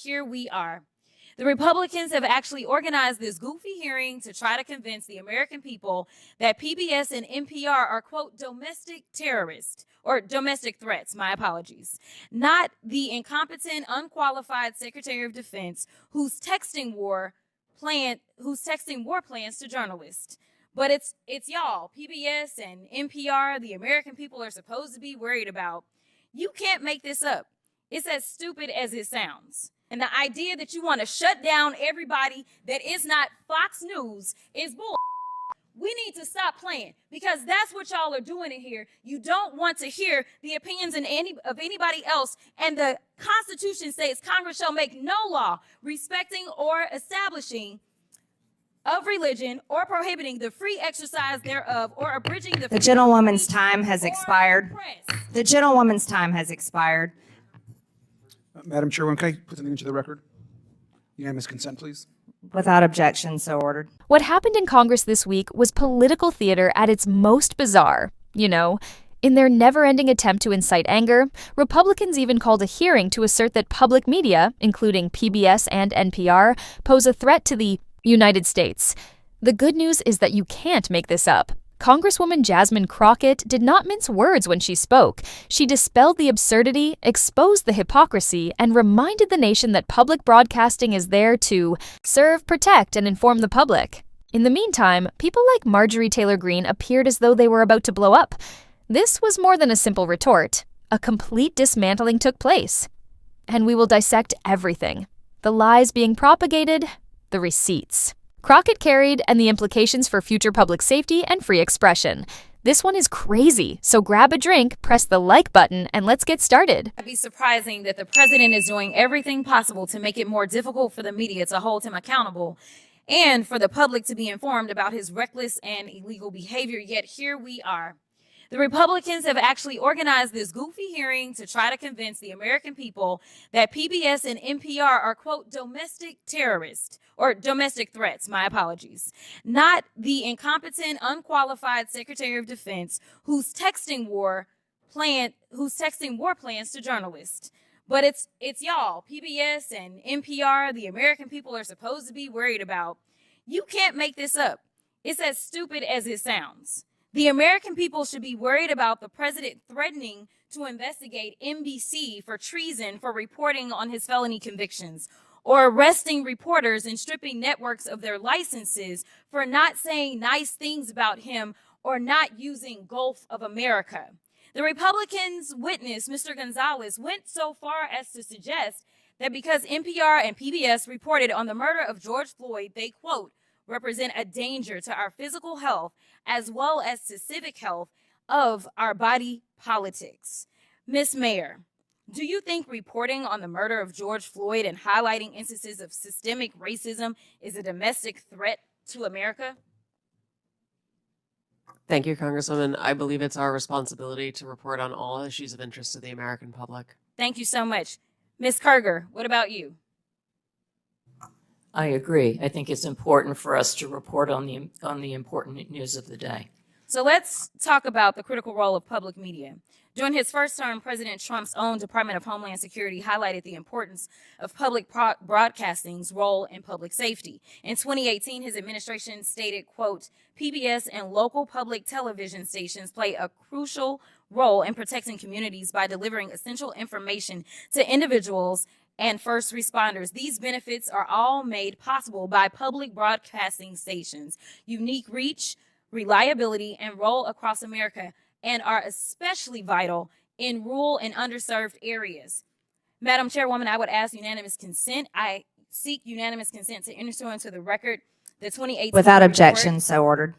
here we are. The Republicans have actually organized this goofy hearing to try to convince the American people that PBS and NPR are, quote, domestic terrorists or domestic threats, my apologies, not the incompetent, unqualified Secretary of Defense who's texting war plans to journalists. But it's y'all, PBS and NPR, the American people are supposed to be worried about. You can't make this up. It's as stupid as it sounds. And the idea that you want to shut down everybody that is not Fox News is bull. We need to stop playing because that's what y'all are doing in here. You don't want to hear the opinions of anybody else. And the Constitution states Congress shall make no law respecting or establishing of religion or prohibiting the free exercise thereof or abridging the gentlewoman's time has expired. The gentlewoman's time has expired. Madam Chairwoman, can I put something into the record? Unanimous consent, please. Without objection, so ordered. What happened in Congress this week was political theater at its most bizarre. You know, in their never-ending attempt to incite anger, Republicans even called a hearing to assert that public media, including PBS and NPR, pose a threat to the United States. The good news is that you can't make this up. Congresswoman Jasmine Crockett did not mince words when she spoke. She dispelled the absurdity, exposed the hypocrisy, and reminded the nation that public broadcasting is there to serve, protect, and inform the public. In the meantime, people like Marjorie Taylor Greene appeared as though they were about to blow up. This was more than a simple retort. A complete dismantling took place. And we will dissect everything. The lies being propagated, the receipts Crockett carried, and the implications for future public safety and free expression. This one is crazy, so grab a drink, press the like button, and let's get started. It'd be surprising that the president is doing everything possible to make it more difficult for the media to hold him accountable and for the public to be informed about his reckless and illegal behavior, yet here we are. The Republicans have actually organized this goofy hearing to try to convince the American people that PBS and NPR are, quote, domestic terrorists or domestic threats, my apologies, not the incompetent, unqualified Secretary of Defense who's texting war plans to journalists. But it's y'all, PBS and NPR, the American people are supposed to be worried about. You can't make this up. It's as stupid as it sounds. The American people should be worried about the president threatening to investigate NBC for treason for reporting on his felony convictions, or arresting reporters and stripping networks of their licenses for not saying nice things about him or not using Gulf of America. The Republicans' witness, Mr. Gonzalez, went so far as to suggest that because NPR and PBS reported on the murder of George Floyd, they, quote, represent a danger to our physical health as well as to civic health of our body politics. Ms. Mayor, do you think reporting on the murder of George Floyd and highlighting instances of systemic racism is a domestic threat to America? Thank you, Congresswoman. I believe it's our responsibility to report on all issues of interest to the American public. Thank you so much. Ms. Kerger, what about you? I agree. I think it's important for us to report on the important news of the day. So let's talk about the critical role of public media. During his first term, President Trump's own Department of Homeland Security highlighted the importance of public broadcasting's role in public safety. In 2018, his administration stated, quote, PBS and local public television stations play a crucial role in protecting communities by delivering essential information to individuals and first responders. These benefits are all made possible by public broadcasting stations' unique reach, reliability, and role across America, and are especially vital in rural and underserved areas. Madam Chairwoman, I would ask unanimous consent. I seek unanimous consent to enter into the record the 2018 Without report. objection, so ordered.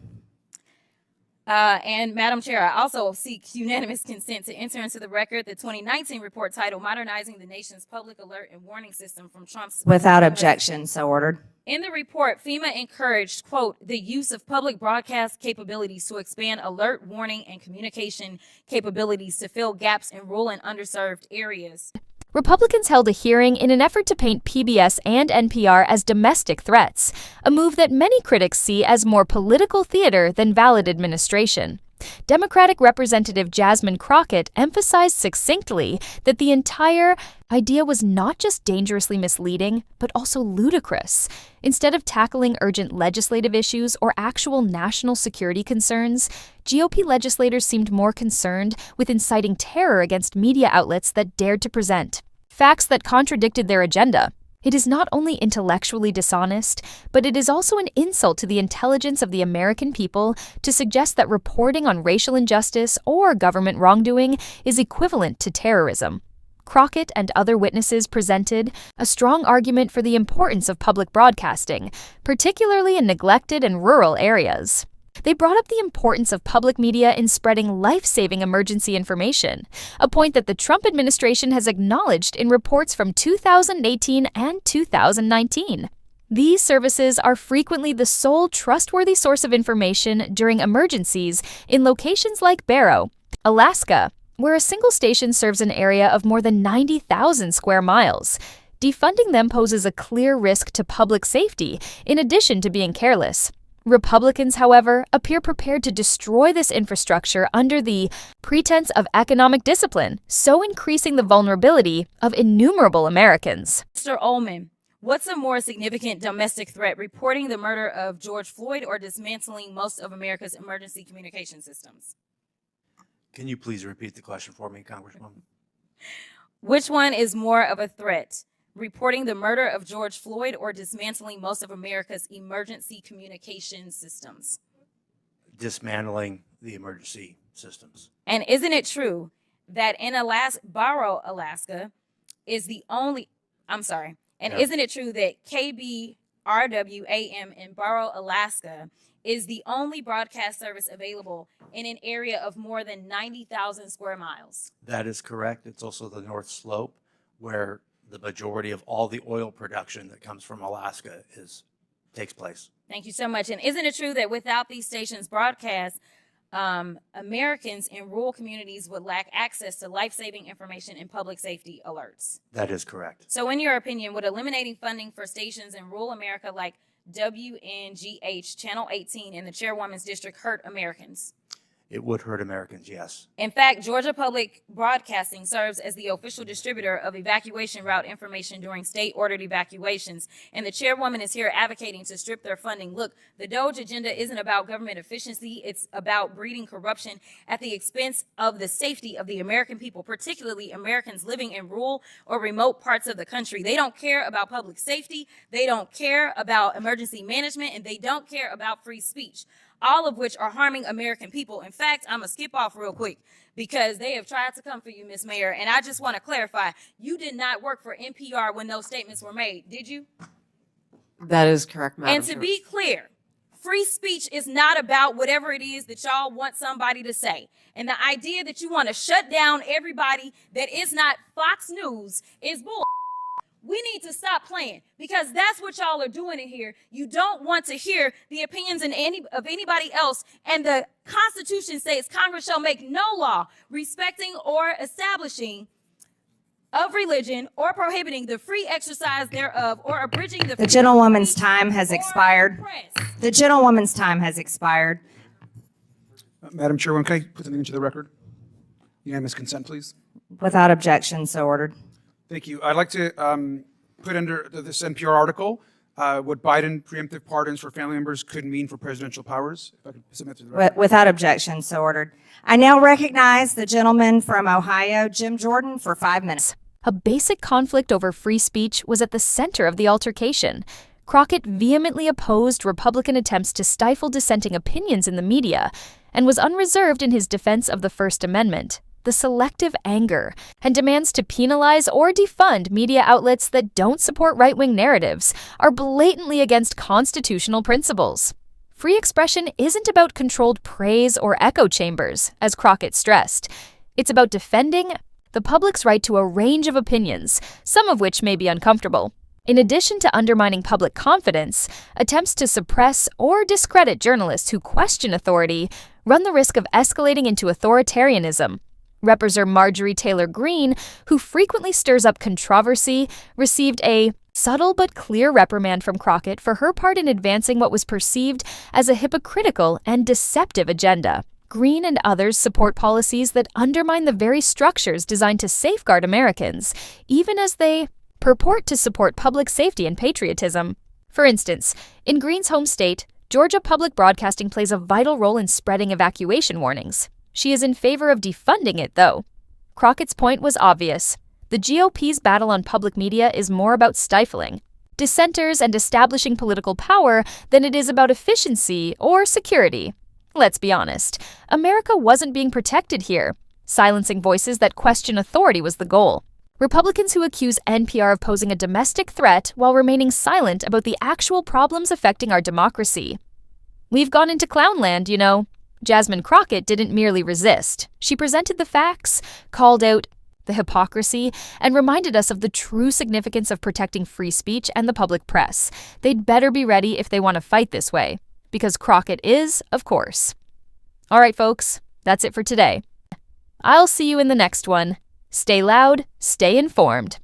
And Madam Chair, I also seek unanimous consent to enter into the record the 2019 report titled Modernizing the Nation's Public Alert and Warning System from Trump's. Without objection, so ordered. In the report, FEMA encouraged, quote, the use of public broadcast capabilities to expand alert, warning, and communication capabilities to fill gaps in rural and underserved areas. Republicans held a hearing in an effort to paint PBS and NPR as domestic threats, a move that many critics see as more political theater than valid administration. Democratic Representative Jasmine Crockett emphasized succinctly that the entire idea was not just dangerously misleading, but also ludicrous. Instead of tackling urgent legislative issues or actual national security concerns, GOP legislators seemed more concerned with inciting terror against media outlets that dared to present facts that contradicted their agenda. It is not only intellectually dishonest, but it is also an insult to the intelligence of the American people to suggest that reporting on racial injustice or government wrongdoing is equivalent to terrorism. Crockett and other witnesses presented a strong argument for the importance of public broadcasting, particularly in neglected and rural areas. They brought up the importance of public media in spreading life-saving emergency information, a point that the Trump administration has acknowledged in reports from 2018 and 2019. These services are frequently the sole trustworthy source of information during emergencies in locations like Barrow, Alaska, where a single station serves an area of more than 90,000 square miles. Defunding them poses a clear risk to public safety, in addition to being careless. Republicans, however, appear prepared to destroy this infrastructure under the pretense of economic discipline, so increasing the vulnerability of innumerable Americans. Mr. Ullman, what's a more significant domestic threat, reporting the murder of George Floyd or dismantling most of America's emergency communication systems? Can you please repeat the question for me, Congresswoman? Which one is more of a threat? Reporting the murder of George Floyd or dismantling most of America's emergency communication systems? Dismantling the emergency systems. And isn't it true that in Barrow, Alaska is the only, isn't it true that KBRW-AM in Barrow, Alaska is the only broadcast service available in an area of more than 90,000 square miles? That is correct. It's also the North Slope, where the majority of all the oil production that comes from Alaska takes place. Thank you so much. And isn't it true that without these stations' broadcast, Americans in rural communities would lack access to life-saving information and public safety alerts? That is correct. So in your opinion, would eliminating funding for stations in rural America like WNGH, Channel 18, and the Chairwoman's District hurt Americans? It would hurt Americans, yes. In fact, Georgia Public Broadcasting serves as the official distributor of evacuation route information during state-ordered evacuations, and the chairwoman is here advocating to strip their funding. Look, the DOGE agenda isn't about government efficiency. It's about breeding corruption at the expense of the safety of the American people, particularly Americans living in rural or remote parts of the country. They don't care about public safety. They don't care about emergency management, and they don't care about free speech, all of which are harming American people. In fact, I'm going to skip off real quick because they have tried to come for you, Ms. Mayor. And I just want to clarify, you did not work for NPR when those statements were made, did you? That is correct, Madam And to Chair. be clear, free speech is not about whatever it is that y'all want somebody to say. And the idea that you want to shut down everybody that is not Fox News is bull. We need to stop playing, because that's what y'all are doing in here. You don't want to hear the opinions of anybody else. And the Constitution says Congress shall make no law respecting or establishing of religion or prohibiting the free exercise thereof or abridging the The gentlewoman's time has expired. The gentlewoman's time has expired. Madam Chairwoman, can I put something into the record? Unanimous consent, please. Without objection, so ordered. Thank you. I'd like to put under this NPR article what Biden preemptive pardons for family members could mean for presidential powers. If I could submit to the record. Without objection, so ordered. I now recognize the gentleman from Ohio, Jim Jordan, for 5 minutes. A basic conflict over free speech was at the center of the altercation. Crockett vehemently opposed Republican attempts to stifle dissenting opinions in the media and was unreserved in his defense of the First Amendment, the selective anger, and demands to penalize or defund media outlets that don't support right-wing narratives are blatantly against constitutional principles. Free expression isn't about controlled praise or echo chambers, as Crockett stressed. It's about defending the public's right to a range of opinions, some of which may be uncomfortable. In addition to undermining public confidence, attempts to suppress or discredit journalists who question authority run the risk of escalating into authoritarianism. Representative Marjorie Taylor Greene, who frequently stirs up controversy, received a subtle but clear reprimand from Crockett for her part in advancing what was perceived as a hypocritical and deceptive agenda. Greene and others support policies that undermine the very structures designed to safeguard Americans, even as they purport to support public safety and patriotism. For instance, in Greene's home state, Georgia Public Broadcasting plays a vital role in spreading evacuation warnings. She is in favor of defunding it, though. Crockett's point was obvious. The GOP's battle on public media is more about stifling dissenters and establishing political power than it is about efficiency or security. Let's be honest, America wasn't being protected here. Silencing voices that question authority was the goal. Republicans who accuse NPR of posing a domestic threat while remaining silent about the actual problems affecting our democracy. We've gone into clownland, you know. Jasmine Crockett didn't merely resist. She presented the facts, called out the hypocrisy, and reminded us of the true significance of protecting free speech and the public press. They'd better be ready if they want to fight this way, because Crockett is, of course. All right, folks, that's it for today. I'll see you in the next one. Stay loud, stay informed.